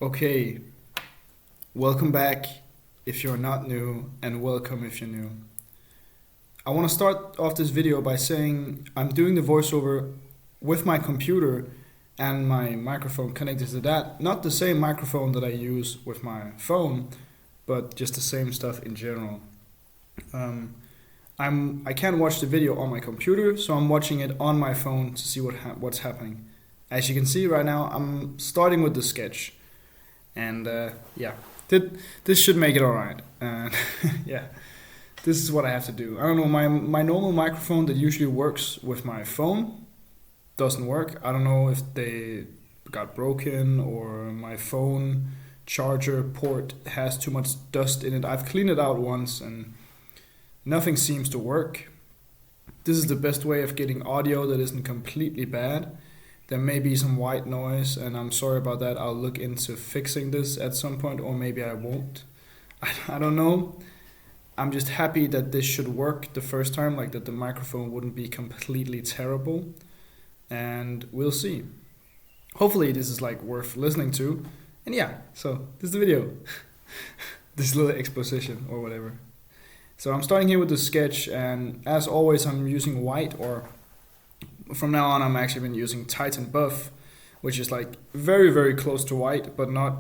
Okay, welcome back if you're not new, and welcome if you're new. I want to start off this video by saying I'm doing the voiceover with my computer and my microphone connected to that. Not the same microphone that I use with my phone, but just the same stuff in general. I can't watch the video on my computer, so I'm watching it on my phone to see what's happening. As you can see right now, I'm starting with the sketch. And yeah, this should make it alright. Yeah, this is what I have to do. I don't know, my normal microphone that usually works with my phone doesn't work. I don't know if they got broken or my phone charger port has too much dust in it. I've cleaned it out once and nothing seems to work. This is the best way of getting audio that isn't completely bad. There may be some white noise, and I'm sorry about that. I'll look into fixing this at some point, or maybe I won't. I don't know. I'm just happy that this should work the first time, like that the microphone wouldn't be completely terrible. And we'll see. Hopefully this is like worth listening to. And yeah, so this is the video. This little exposition or whatever. So I'm starting here with the sketch, and as always I'm using white, or from now on I'm actually been using Titan Buff, which is like very very close to white but not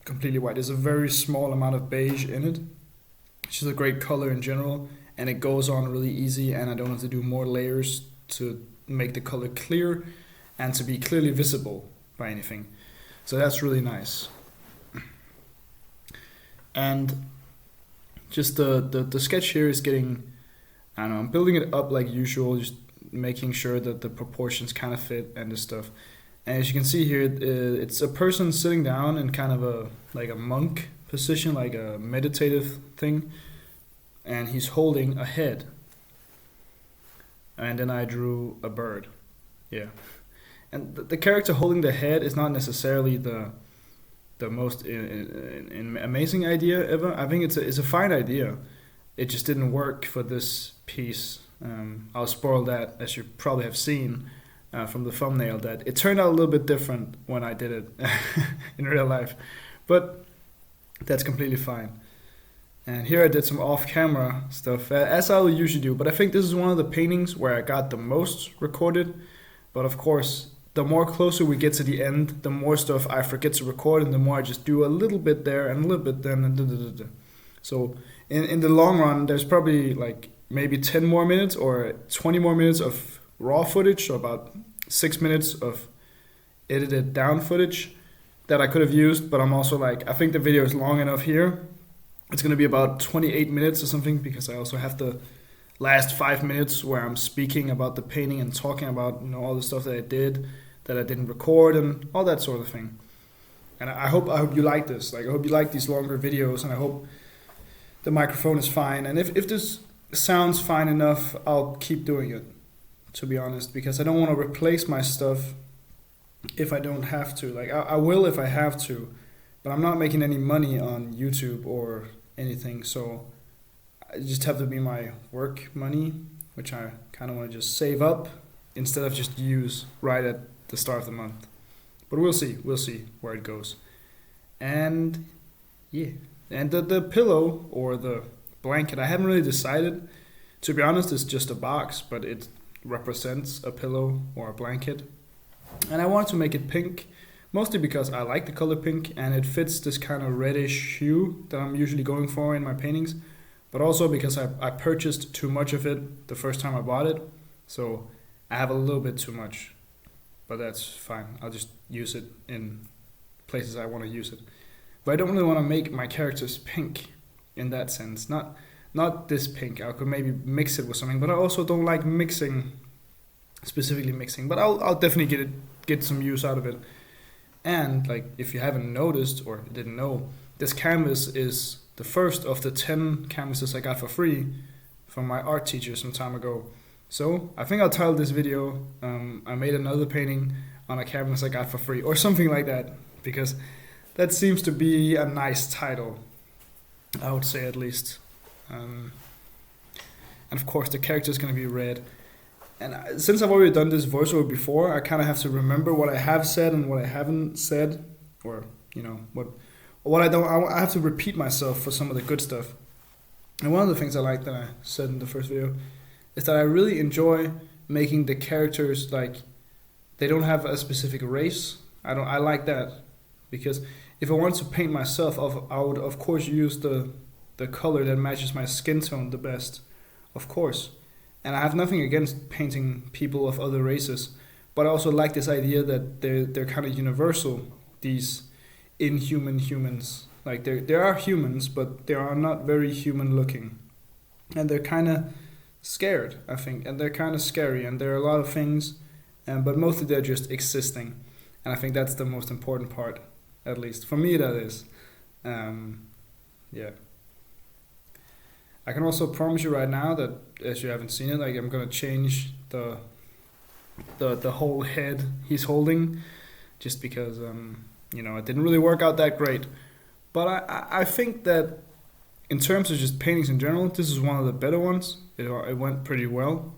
completely white. There's a very small amount of beige in it, which is a great color in general, and it goes on really easy, and I don't have to do more layers to make the color clear and to be clearly visible by anything. So that's really nice. And just the sketch here is getting, I don't know, I'm building it up like usual, just making sure that the proportions kind of fit and this stuff. And as you can see here, it's a person sitting down in kind of a monk position, like a meditative thing, and he's holding a head. And then I drew a bird. Yeah. And the character holding the head is not necessarily the most amazing idea ever. I think it's a fine idea. It just didn't work for this piece. I'll spoil that, as you probably have seen from the thumbnail, that it turned out a little bit different when I did it in real life. But that's completely fine. And here I did some off-camera stuff, as I will usually do. But I think this is one of the paintings where I got the most recorded. But of course, the more closer we get to the end, the more stuff I forget to record, and the more I just do a little bit there and a little bit then. And so in the long run, there's probably like maybe 10 more minutes or 20 more minutes of raw footage, so about 6 minutes of edited down footage that I could have used. But I'm also like, I think the video is long enough here. It's going to be about 28 minutes or something, because I also have the last 5 minutes where I'm speaking about the painting and talking about, you know, all the stuff that I did that I didn't record and all that sort of thing. And I hope you like this. Like, I hope you like these longer videos, and I hope the microphone is fine. And if this sounds fine enough, I'll keep doing it, to be honest, because I don't want to replace my stuff if I don't have to. Like, I will if I have to, but I'm not making any money on YouTube or anything, so I just have to be my work money, which I kind of want to just save up instead of just use right at the start of the month. But we'll see where it goes. And yeah, and the pillow or the blanket, I haven't really decided. To be honest, it's just a box, but it represents a pillow or a blanket. And I wanted to make it pink, mostly because I like the color pink and it fits this kind of reddish hue that I'm usually going for in my paintings, but also because I purchased too much of it the first time I bought it, so I have a little bit too much, but that's fine. I'll just use it in places I want to use it. But I don't really want to make my characters pink in that sense, not this pink. I could maybe mix it with something, but I also don't like specifically mixing, but I'll definitely get some use out of it. And like, if you haven't noticed or didn't know, this canvas is the first of the 10 canvases I got for free from my art teacher some time ago. So I think I'll title this video, I made another painting on a canvas I got for free, or something like that, because that seems to be a nice title, I would say, at least. And of course the character is going to be red. And since I've already done this voiceover before, I kind of have to remember what I have said and what I haven't said, or You know what I don't. I have to repeat myself for some of the good stuff. And one of the things I like that I said in the first video is that I really enjoy making the characters like they don't have a specific race. I like that because if I wanted to paint myself, I would of course use the color that matches my skin tone the best, of course. And I have nothing against painting people of other races, but I also like this idea that they're kind of universal. These inhuman humans, like they are humans, but they are not very human looking, and they're kind of scared, I think, and they're kind of scary, and there are a lot of things, but mostly they're just existing, and I think that's the most important part, at least for me. That is, yeah. I can also promise you right now that, as you haven't seen it, like I'm gonna change the whole head he's holding, just because it didn't really work out that great. But I think that in terms of just paintings in general, this is one of the better ones. It went pretty well.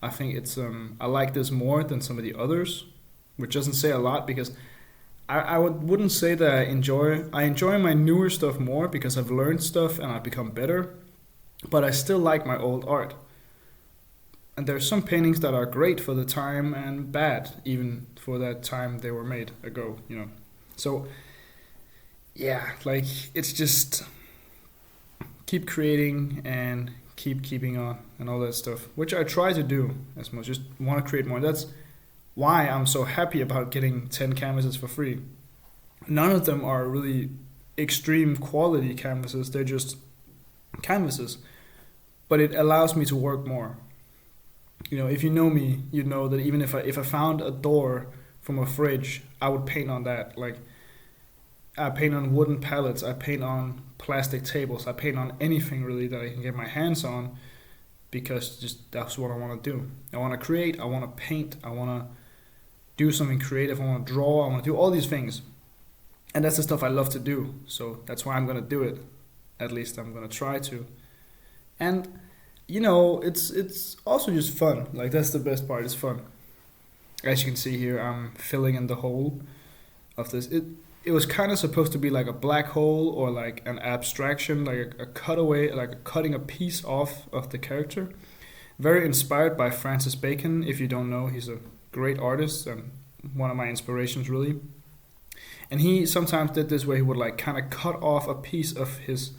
I think it's I like this more than some of the others, which doesn't say a lot because I wouldn't say that I enjoy my newer stuff more because I've learned stuff and I've become better, but I still like my old art. And there's some paintings that are great for the time and bad even for that time they were made ago, you know. So yeah, like it's just keep creating and keep keeping on and all that stuff, which I try to do as much. Just want to create more. That's why I'm so happy about getting 10 canvases for free. None of them are really extreme quality canvases. They're just canvases, but it allows me to work more. You know, if you know me, you know that even if I found a door from a fridge, I would paint on that. Like I paint on wooden pallets, I paint on plastic tables, I paint on anything really that I can get my hands on, because just that's what I want to do. I want to create, I want to paint, I want to do something creative, I want to draw, I want to do all these things. And that's the stuff I love to do. So that's why I'm going to do it. At least I'm going to try to. And you know, it's also just fun. Like that's the best part, it's fun. As you can see here, I'm filling in the hole of this. It was kind of supposed to be like a black hole or like an abstraction, like a cutaway, like cutting a piece off of the character. Very inspired by Francis Bacon. If you don't know, he's a great artist and one of my inspirations really. And he sometimes did this where he would like kind of cut off a piece of his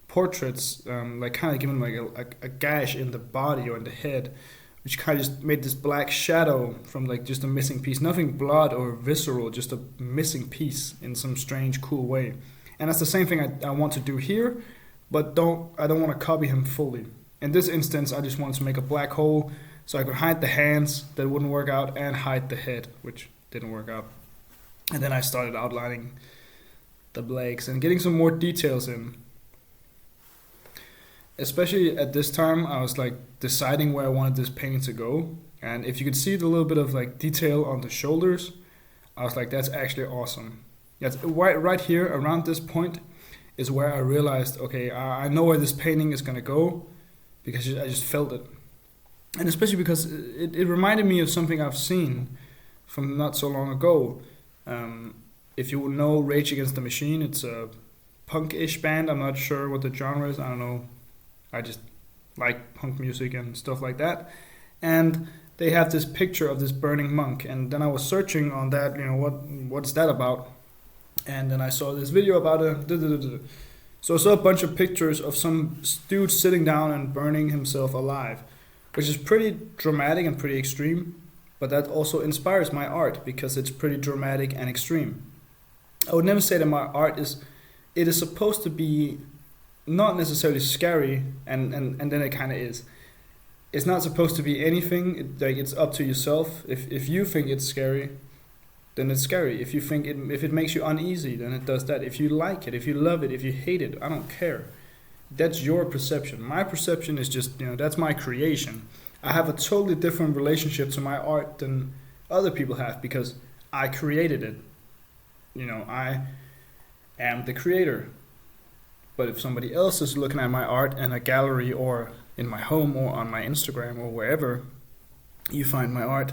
portraits, like kind of give him like a gash in the body or in the head, which kind of just made this black shadow from like just a missing piece. Nothing blood or visceral, just a missing piece in some strange, cool way. And that's the same thing I want to do here, but I don't want to copy him fully. In this instance, I just wanted to make a black hole so I could hide the hands that wouldn't work out and hide the head, which didn't work out. And then I started outlining the legs and getting some more details in. Especially at this time, I was like deciding where I wanted this painting to go. And if you could see the little bit of like detail on the shoulders, I was like, that's actually awesome. Yes, right here around this point is where I realized, okay, I know where this painting is gonna go because I just felt it. And especially because it reminded me of something I've seen from not so long ago. If you know Rage Against the Machine, it's a punk-ish band. I'm not sure what the genre is. I don't know. I just like punk music and stuff like that. And they have this picture of this burning monk. And then I was searching on that, you know, what's that about? And then I saw this video about it. So I saw a bunch of pictures of some dude sitting down and burning himself alive, which is pretty dramatic and pretty extreme. But that also inspires my art because it's pretty dramatic and extreme. I would never say that my art it is supposed to be not necessarily scary, and then it kind of is. It's not supposed to be anything. It's up to yourself. If you think it's scary, then it's scary. If you think if it makes you uneasy, then it does that. If you like it, if you love it, if you hate it, I don't care. That's your perception. My perception is just, you know, that's my creation. I have a totally different relationship to my art than other people have because I created it. You know, I am the creator. But if somebody else is looking at my art in a gallery or in my home or on my Instagram or wherever you find my art,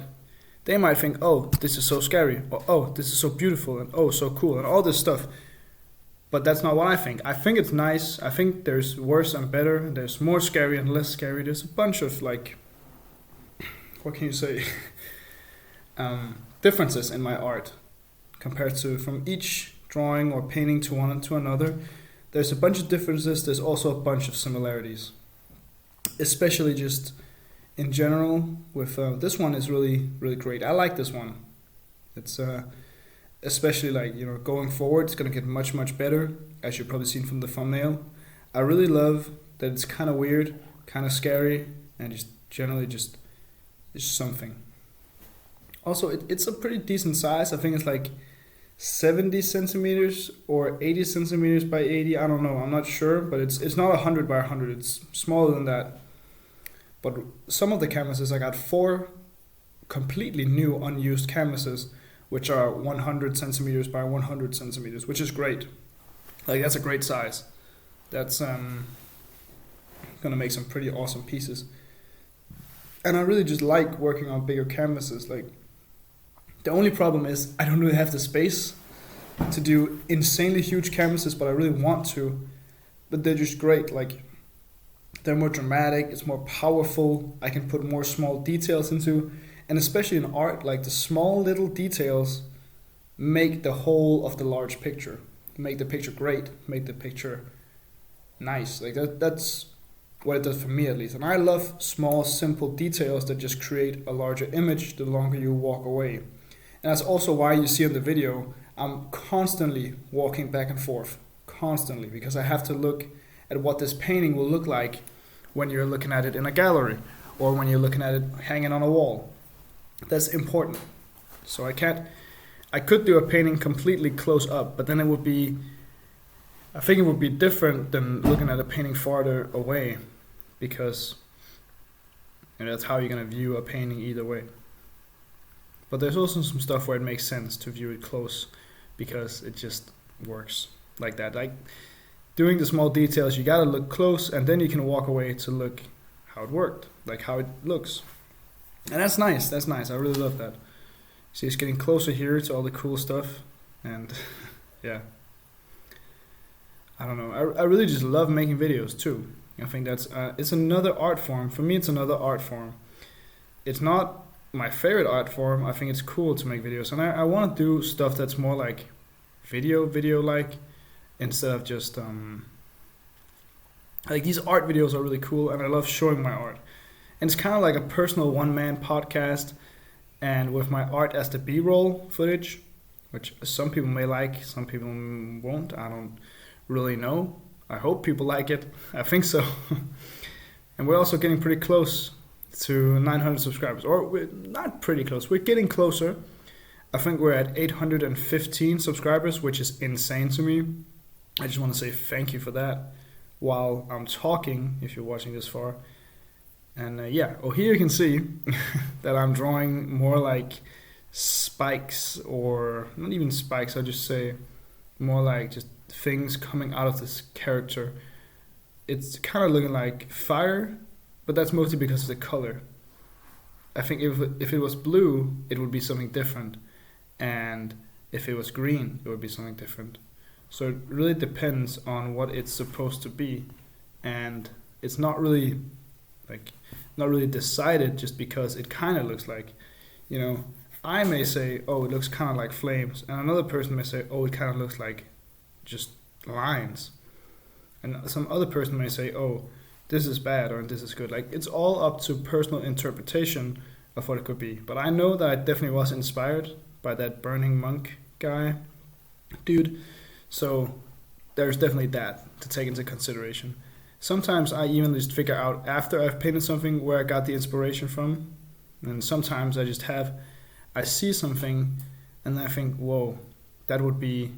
they might think, oh, this is so scary, or oh, this is so beautiful, and oh, so cool, and all this stuff. But that's not what I think. I think it's nice. I think there's worse and better. There's more scary and less scary. There's a bunch of like, what can you say, differences in my art compared to from each drawing or painting to one to another. There's a bunch of differences. There's also a bunch of similarities, especially just in general. With this one is really really great. I like this one. It's especially like going forward, it's gonna get much much better, as you've probably seen from the thumbnail. I really love that it's kind of weird, kind of scary, and just generally just something. Also, it's a pretty decent size. I think it's like 70 centimeters or 80 centimeters by 80. I don't know. I'm not sure, but it's not 100 by 100. It's smaller than that. But some of the canvases, I got 4 completely new unused canvases, which are 100 centimeters by 100 centimeters, which is great. Like, that's a great size. That's gonna make some pretty awesome pieces. And I really just like working on bigger canvases. Like, the only problem is I don't really have the space to do insanely huge canvases, but I really want to. But they're just great. Like, they're more dramatic, it's more powerful, I can put more small details into. And especially in art, like the small little details make the whole of the large picture, make the picture great, make the picture nice. Like that's what it does for me, at least. And I love small, simple details that just create a larger image the longer you walk away. And that's also why you see in the video, I'm constantly walking back and forth, constantly, because I have to look at what this painting will look like when you're looking at it in a gallery or when you're looking at it hanging on a wall. That's important. So I could do a painting completely close up, but then I think it would be different than looking at a painting farther away, because that's how you're going to view a painting either way. But there's also some stuff where it makes sense to view it close, because it just works like that. Like, doing the small details, you gotta look close, and then you can walk away to look how it worked, like how it looks. And that's nice, that's nice, I really love that. See, it's getting closer here to all the cool stuff, and yeah. I don't know, I really just love making videos too. I think that's, it's another art form. For me, it's another art form. It's not my favorite art form. I think it's cool to make videos, and I want to do stuff that's more like video-like, instead of just, like, these art videos are really cool, and I love showing my art. And it's kind of like a personal one-man podcast, and with my art as the B-roll footage, which some people may like, some people won't. I don't really know. I hope people like it. I think so. And we're also getting pretty close to 900 subscribers. Or we're not pretty close. We're getting closer. I think we're at 815 subscribers, which is insane to me. I just want to say thank you for that while I'm talking, if you're watching this far. And yeah, here you can see that I'm drawing more like spikes, or not even spikes, I just say more like just things coming out of this character. It's kind of looking like fire, but that's mostly because of the color. I think if it was blue, it would be something different, and if it was green, it would be something different. So it really depends on what it's supposed to be, and it's not really decided just because it kind of looks like, I may say, oh, it looks kind of like flames, and another person may say, oh, it kind of looks like just lines, and some other person may say, oh, this is bad or this is good. Like, it's all up to personal interpretation of what it could be. But I know that I definitely was inspired by that Burning Monk dude, so there's definitely that to take into consideration. Sometimes I even just figure out after I've painted something where I got the inspiration from, and sometimes I see something and I think, whoa, that would be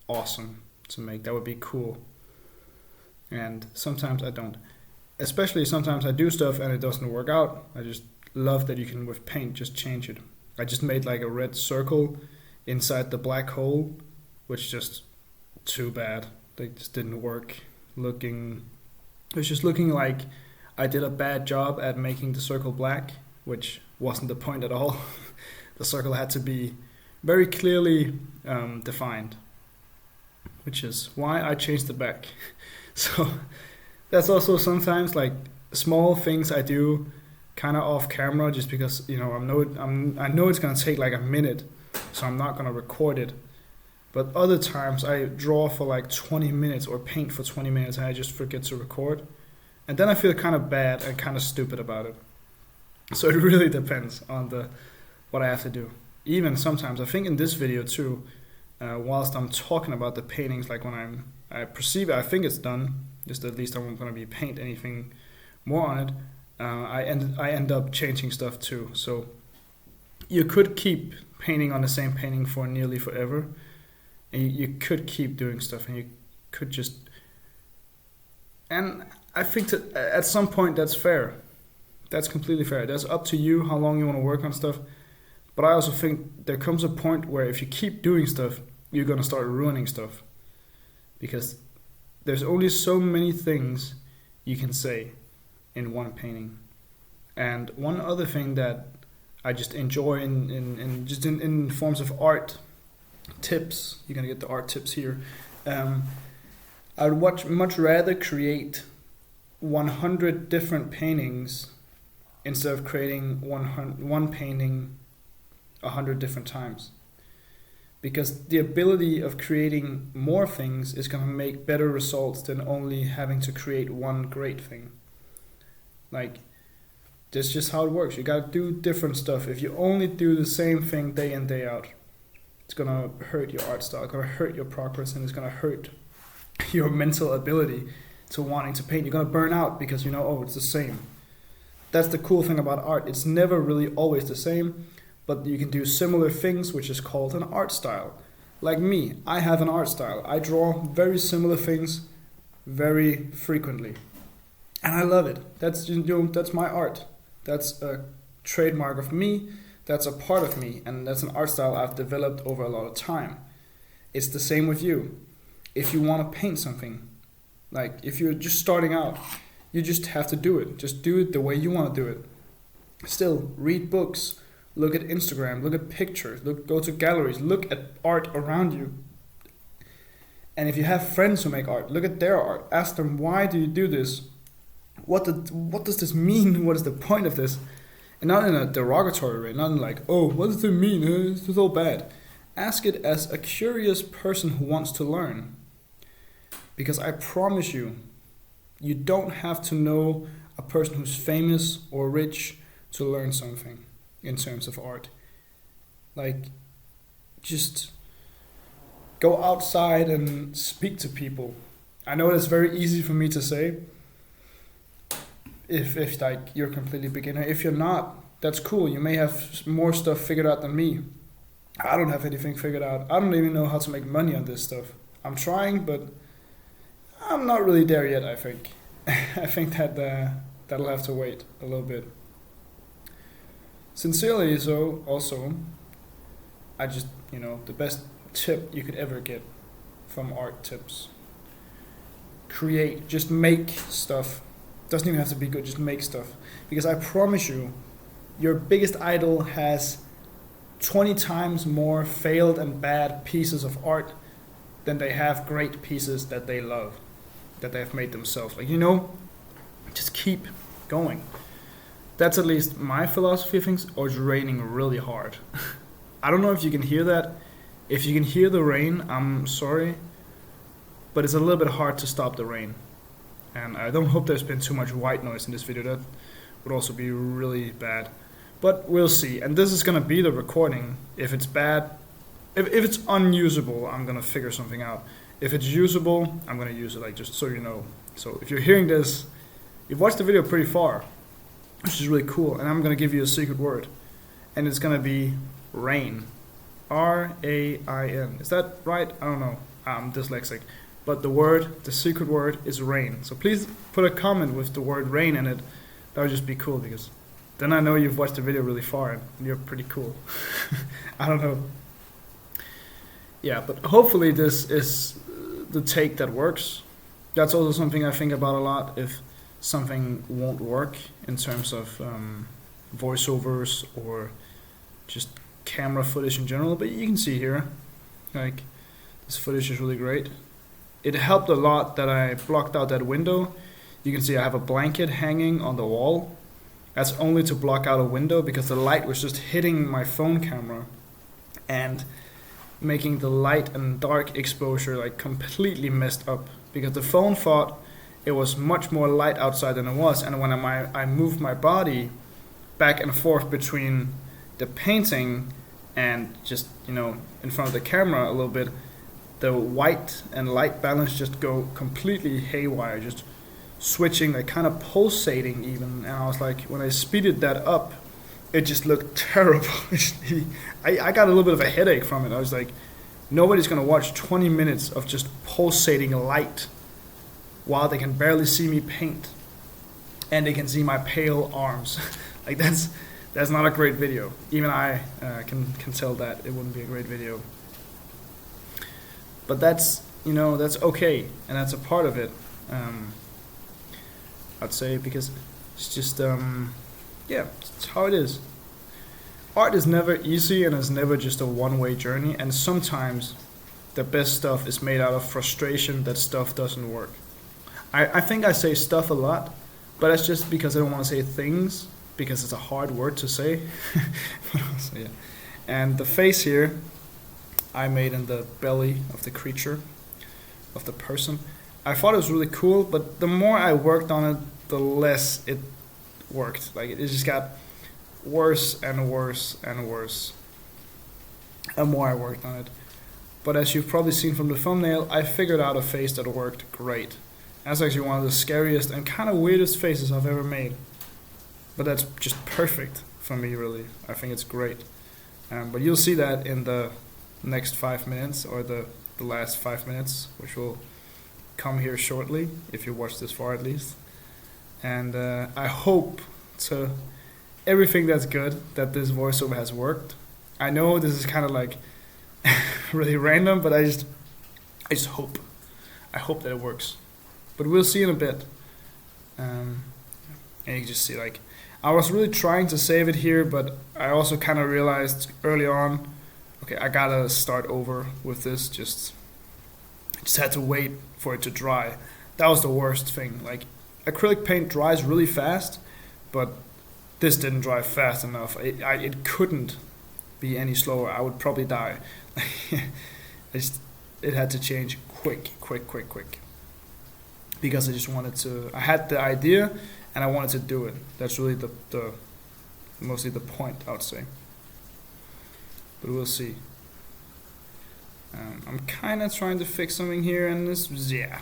awesome to make, that would be cool. And sometimes I don't. Especially sometimes I do stuff and it doesn't work out. I just love that you can, with paint, just change it. I just made like a red circle inside the black hole, which just too bad. They just didn't work. It was just looking like I did a bad job at making the circle black, which wasn't the point at all. the circle had to be very clearly defined, which is why I changed it back. So that's also sometimes like small things I do kind of off camera, just because I know it's gonna take like a minute, so I'm not gonna record it. But other times I draw for like 20 minutes or paint for 20 minutes and I just forget to record, and then I feel kind of bad and kind of stupid about it. So it really depends on what I have to do. Even sometimes, I think in this video too, whilst I'm talking about the paintings, like when I perceive it, I think it's done. Just at least I'm going to be paint anything more on it. I end up changing stuff too. So you could keep painting on the same painting for nearly forever, and you could keep doing stuff, and you could just. And I think that at some point that's fair. That's completely fair. That's up to you how long you want to work on stuff. But I also think there comes a point where if you keep doing stuff, you're going to start ruining stuff. Because there's only so many things you can say in one painting. And one other thing that I just enjoy in forms of art tips, you're going to get the art tips here. I would much rather create 100 different paintings instead of creating one painting 100 different times. Because the ability of creating more things is going to make better results than only having to create one great thing. Like, that's just how it works. You got to do different stuff. If you only do the same thing day in, day out, it's going to hurt your art style, it's going to hurt your progress, and it's going to hurt your mental ability to wanting to paint. You're going to burn out because it's the same. That's the cool thing about art. It's never really always the same, but you can do similar things, which is called an art style. Like me, I have an art style. I draw very similar things very frequently. And I love it. That's my art. That's a trademark of me. That's a part of me. And that's an art style I've developed over a lot of time. It's the same with you. If you want to paint something, like if you're just starting out, you just have to do it. Just do it the way you want to do it. Still, read books, look at Instagram, look at pictures, go to galleries, look at art around you. And if you have friends who make art, look at their art. Ask them, why do you do this? What does this mean? What is the point of this? And not in a derogatory way, not in like, oh, what does it mean? This is all bad. Ask it as a curious person who wants to learn. Because I promise you, you don't have to know a person who's famous or rich to learn something in terms of art. Like, just go outside and speak to people. I know that's very easy for me to say. If like you're a completely beginner. If you're not, that's cool. You may have more stuff figured out than me. I don't have anything figured out. I don't even know how to make money on this stuff. I'm trying, but I'm not really there yet, I think. I think that that'll have to wait a little bit. Sincerely, so also, I just, the best tip you could ever get from art tips. Create, just make stuff. Doesn't even have to be good, just make stuff. Because I promise you, your biggest idol has 20 times more failed and bad pieces of art than they have great pieces that they love, that they have made themselves. Like, just keep going. That's at least my philosophy of things. Oh, it's raining really hard. I don't know if you can hear that. If you can hear the rain, I'm sorry, but it's a little bit hard to stop the rain. And I don't hope there's been too much white noise in this video. That would also be really bad. But we'll see. And this is going to be the recording. If it's bad, if it's unusable, I'm going to figure something out. If it's usable, I'm going to use it, like, just so you know. So if you're hearing this, you've watched the video pretty far, which is really cool. And I'm going to give you a secret word. And it's going to be rain. R-A-I-N. Is that right? I don't know. I'm dyslexic. But the secret word is rain. So please put a comment with the word rain in it. That would just be cool, because then I know you've watched the video really far and you're pretty cool. I don't know. Yeah, but hopefully this is the take that works. That's also something I think about a lot. If something won't work in terms of voiceovers or just camera footage in general, but you can see here, like, this footage is really great. It helped a lot that I blocked out that window. You can see I have a blanket hanging on the wall. That's only to block out a window because the light was just hitting my phone camera and making the light and dark exposure like completely messed up, because the phone thought it was much more light outside than it was, and when I moved my body back and forth between the painting and just, you know, in front of the camera a little bit, the white and light balance just go completely haywire, just switching, like kind of pulsating even. And I was like, when I speeded that up, it just looked terrible. I got a little bit of a headache from it. I was like, nobody's gonna watch 20 minutes of just pulsating light while they can barely see me paint and they can see my pale arms. Like that's not a great video. Even I can tell that it wouldn't be a great video. But that's, you know, that's okay, and that's a part of it. I'd say, because it's just yeah, it's how it is. Art is never easy and is never just a one-way journey, and sometimes the best stuff is made out of frustration that stuff doesn't work. I think I say stuff a lot, but that's just because I don't want to say things, because it's a hard word to say. So, yeah. And the face here, I made in the belly of the creature, of the person. I thought it was really cool, but the more I worked on it, the less it worked. Like, it just got worse and worse and worse the more I worked on it. But as you've probably seen from the thumbnail, I figured out a face that worked great. That's actually one of the scariest and kind of weirdest faces I've ever made. But that's just perfect for me, really. I think it's great. But you'll see that in the next 5 minutes, or the last 5 minutes, which will come here shortly, if you watch this far at least. And I hope to everything that's good that this voiceover has worked. I know this is kind of like really random, but I just hope. I hope that it works. But we'll see in a bit. And you can just see, like, I was really trying to save it here, but I also kind of realized early on, okay, I gotta start over with this. Just had to wait for it to dry. That was the worst thing. Like, acrylic paint dries really fast, but this didn't dry fast enough. It couldn't be any slower. I would probably die. It had to change quick. Because I just wanted to, I had the idea and I wanted to do it. That's really the mostly the point, I would say. But we'll see. I'm kind of trying to fix something here, and this, yeah.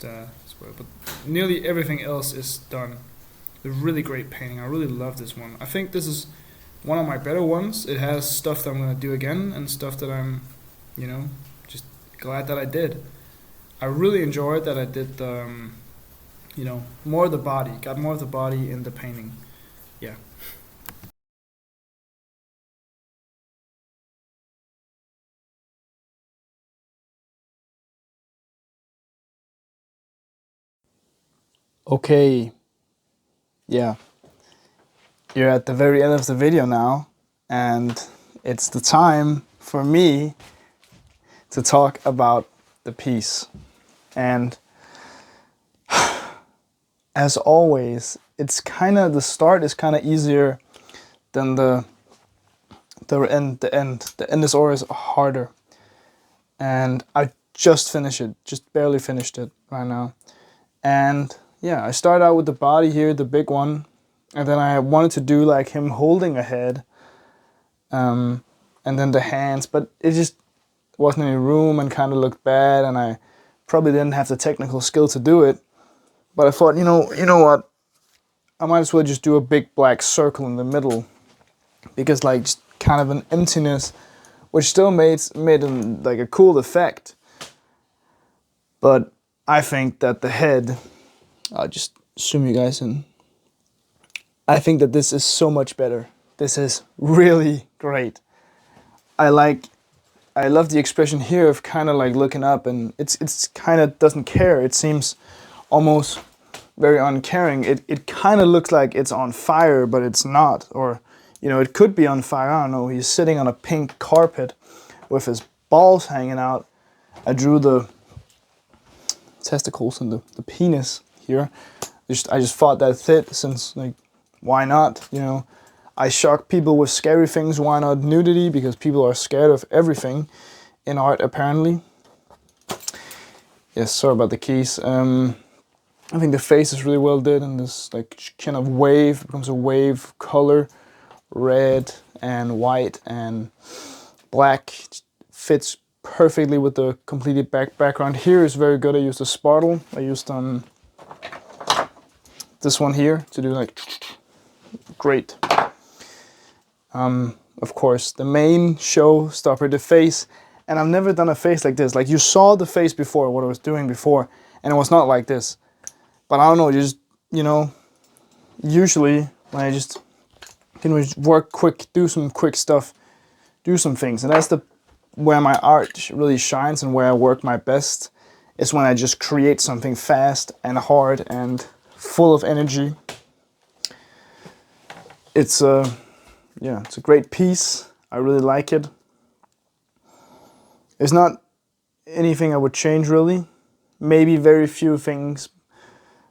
But nearly everything else is done. A really great painting. I really love this one. I think this is one of my better ones. It has stuff that I'm going to do again, and stuff that I'm, you know, just glad that I did. I really enjoyed that I did the, you know, more of the body. Got more of the body in the painting. Yeah. Okay. Yeah. You're at the very end of the video now, and it's the time for me to talk about the piece. And as always, it's kind of, the start is kind of easier than the end. The end is always harder. And I just finished it, just barely finished it right now. And yeah, I started out with the body here, the big one, and then I wanted to do like him holding a head, and then the hands, but it just wasn't any room and kind of looked bad, and I probably didn't have the technical skill to do it. But I thought, you know what, I might as well just do a big black circle in the middle, because like just kind of an emptiness, which still made like a cool effect. But I think that the head, I'll just zoom you guys in. I think that this is so much better. This is really great. I love the expression here of kind of like looking up, and it's kind of doesn't care. It seems almost very uncaring. It kind of looks like it's on fire, but it's not. Or, you know, it could be on fire. I don't know. He's sitting on a pink carpet with his balls hanging out. I drew the testicles and the penis here. I just thought that fit, since, like, why not, you know? I shock people with scary things. Why not nudity? Because people are scared of everything in art, apparently. Yes, sorry about the keys. I think the face is really well did, and this like kind of wave becomes a wave color, red and white and black, fits perfectly with the completed background. Here is very good. I used a sparkle. I used this one here to do like great. Of course, the main showstopper, the face, and I've never done a face like this. Like, you saw the face before, what I was doing before, and it was not like this. But I don't know, just, you know, usually when I just can work quick, do some quick stuff, do some things, and that's where my art really shines and where I work my best, is when I just create something fast and hard and full of energy. It's yeah, it's a great piece. I really like it. It's not anything I would change, really. Maybe very few things,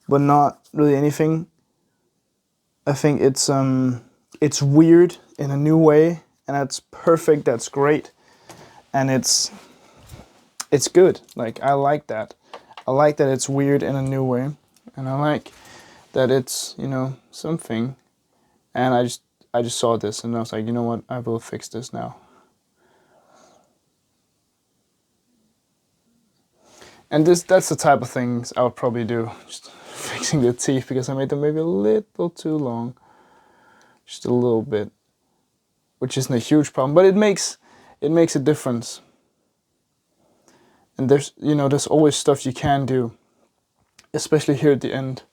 but not really anything. I think it's weird in a new way, and that's perfect. That's great, and it's good. Like, I like that. I like that it's weird in a new way, and I like that it's, you know, something. And I just saw this and I was like, you know what, I will fix this now. And that's the type of things I would probably do, just fixing the teeth, because I made them maybe a little too long, just a little bit, which isn't a huge problem, but it makes a difference. And there's, you know, there's always stuff you can do, especially here at the end.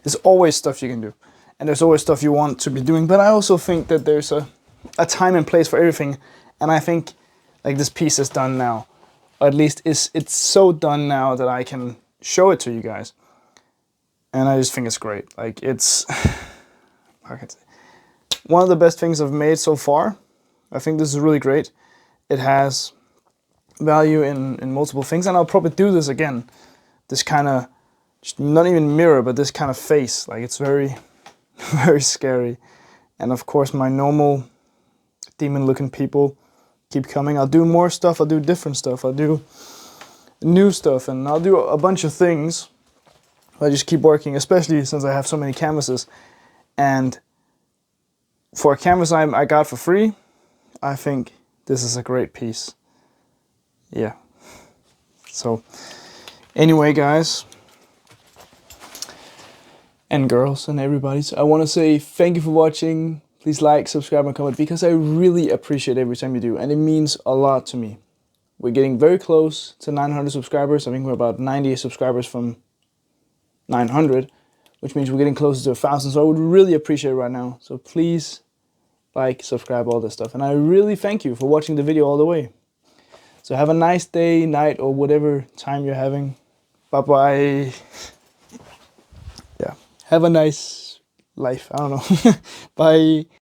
There's always stuff you can do, and there's always stuff you want to be doing, but I also think that there's a time and place for everything, and I think, like, this piece is done now, or at least it's so done now that I can show it to you guys, and I just think it's great. Like, it's I can say, one of the best things I've made so far. I think this is really great. It has value in multiple things, and I'll probably do this again. This kind of, not even mirror, but this kind of face, like, it's very, very scary. And of course, my normal demon-looking people keep coming. I'll do more stuff, I'll do different stuff, I'll do new stuff, and I'll do a bunch of things. I just keep working, especially since I have so many canvases. And for a canvas I got for free, I think this is a great piece. Yeah. So, anyway, guys, and girls and everybody, so I want to say thank you for watching. Please like, subscribe and comment, because I really appreciate every time you do, and it means a lot to me. We're getting very close to 900 subscribers. I think we're about 90 subscribers from 900, which means we're getting closer to 1,000, so I would really appreciate it right now. So please like, subscribe, all this stuff, and I really thank you for watching the video all the way. So have a nice day, night, or whatever time you're having. Bye bye. Yeah. Have a nice life. I don't know. Bye.